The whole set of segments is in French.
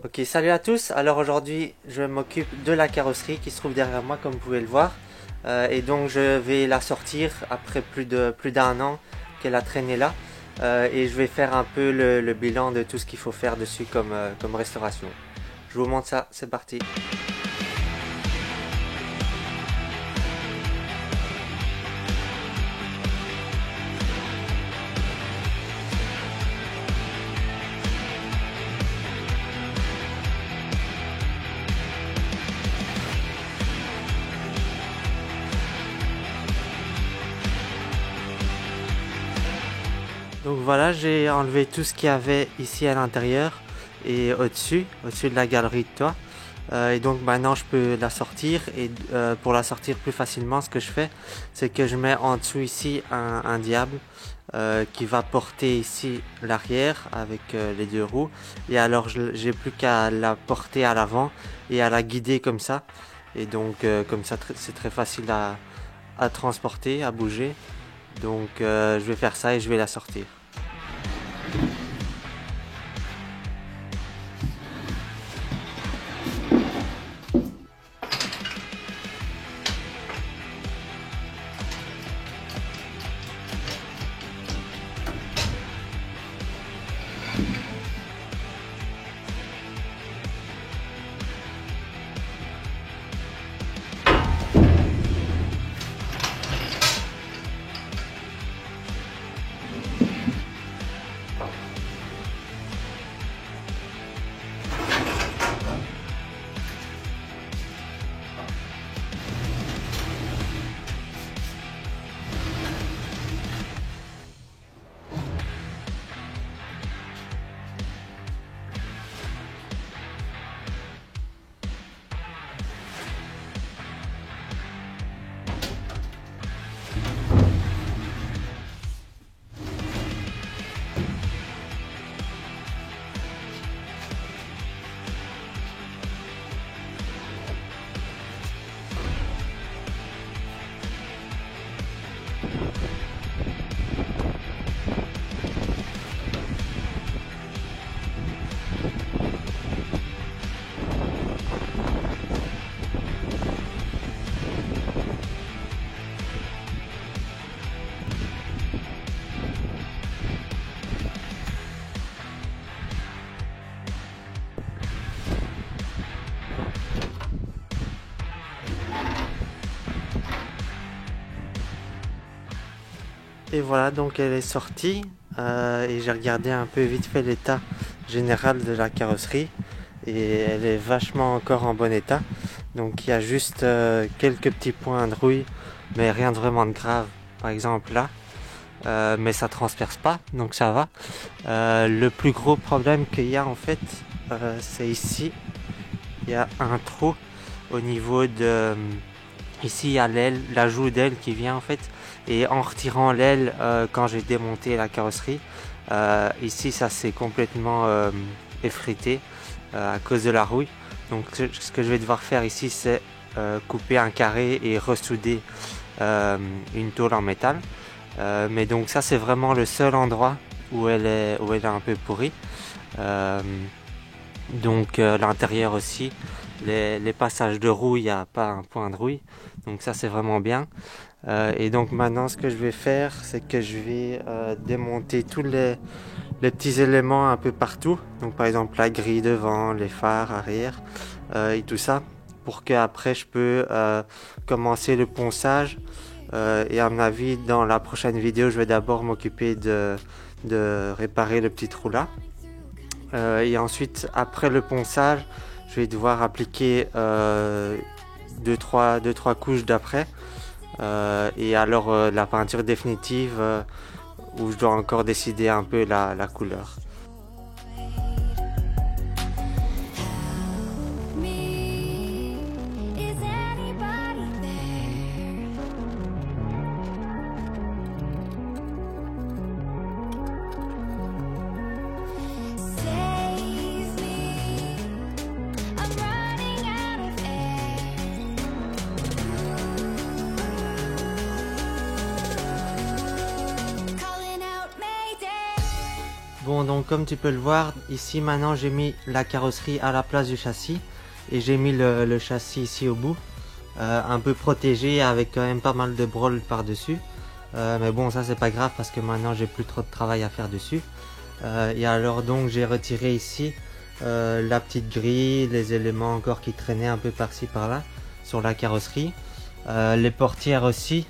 Ok, salut à tous. Alors aujourd'hui, je m'occupe de la carrosserie qui se trouve derrière moi, comme vous pouvez le voir. Et donc je vais la sortir après plus d'un an qu'elle a traîné là. Et je vais faire un peu le bilan de tout ce qu'il faut faire dessus comme restauration. Je vous montre ça, c'est parti. Donc voilà, j'ai enlevé tout ce qu'il y avait ici à l'intérieur et au-dessus de la galerie de toit. Et donc maintenant je peux la sortir et pour la sortir plus facilement, ce que je fais, c'est que je mets en dessous ici un diable qui va porter ici l'arrière avec les deux roues. Et alors j'ai plus qu'à la porter à l'avant et à la guider comme ça. Et donc comme ça c'est très facile à transporter, à bouger. Donc je vais faire ça et je vais la sortir. Et voilà, donc elle est sortie et j'ai regardé un peu vite fait l'état général de la carrosserie et elle est vachement encore en bon état. Donc il y a juste quelques petits points de rouille, mais rien de vraiment de grave. Par exemple là, mais ça transperce pas, donc ça va. Le plus gros problème qu'il y a en fait, c'est ici. Il y a un trou au niveau de... Ici il y a l'aile, l'ajout d'aile qui vient en fait. Et en retirant l'aile quand j'ai démonté la carrosserie, ici ça s'est complètement effrité à cause de la rouille. Donc ce que je vais devoir faire ici, c'est couper un carré et ressouder une tôle en métal. Mais donc ça c'est vraiment le seul endroit où elle est un peu pourrie. Donc l'intérieur aussi, les passages de rouille, il n'y a pas un point de rouille. Donc ça c'est vraiment bien. Et donc maintenant ce que je vais faire, c'est que je vais démonter tous les petits éléments un peu partout. Donc par exemple la grille devant, les phares arrière et tout ça, pour qu'après je peux commencer le ponçage. Et à mon avis, dans la prochaine vidéo, je vais d'abord m'occuper de réparer le petit trou là. Et ensuite, après le ponçage, je vais devoir appliquer 2-3 couches d'après. Et alors la peinture définitive où je dois encore décider un peu la couleur. Bon, donc comme tu peux le voir, ici maintenant j'ai mis la carrosserie à la place du châssis et j'ai mis le châssis ici au bout, un peu protégé avec quand même pas mal de brôles par dessus, mais bon, ça c'est pas grave parce que maintenant j'ai plus trop de travail à faire dessus. Et alors donc j'ai retiré ici la petite grille, les éléments encore qui traînaient un peu par-ci par-là sur la carrosserie, les portières aussi.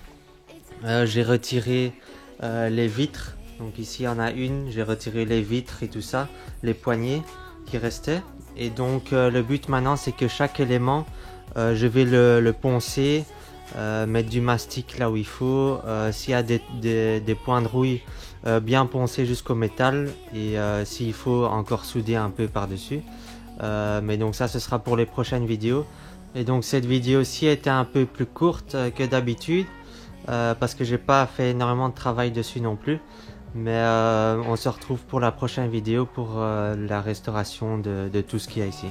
J'ai retiré les vitres, donc ici il y en a une, j'ai retiré les vitres et tout ça, les poignées qui restaient. Et donc le but maintenant c'est que chaque élément, je vais le poncer, mettre du mastic là où il faut, s'il y a des points de rouille, bien poncer jusqu'au métal, et s'il faut encore souder un peu par dessus. Mais donc ça ce sera pour les prochaines vidéos. Et donc cette vidéo-ci était un peu plus courte que d'habitude, parce que j'ai pas fait énormément de travail dessus non plus, mais on se retrouve pour la prochaine vidéo pour la restauration de tout ce qu'il y a ici.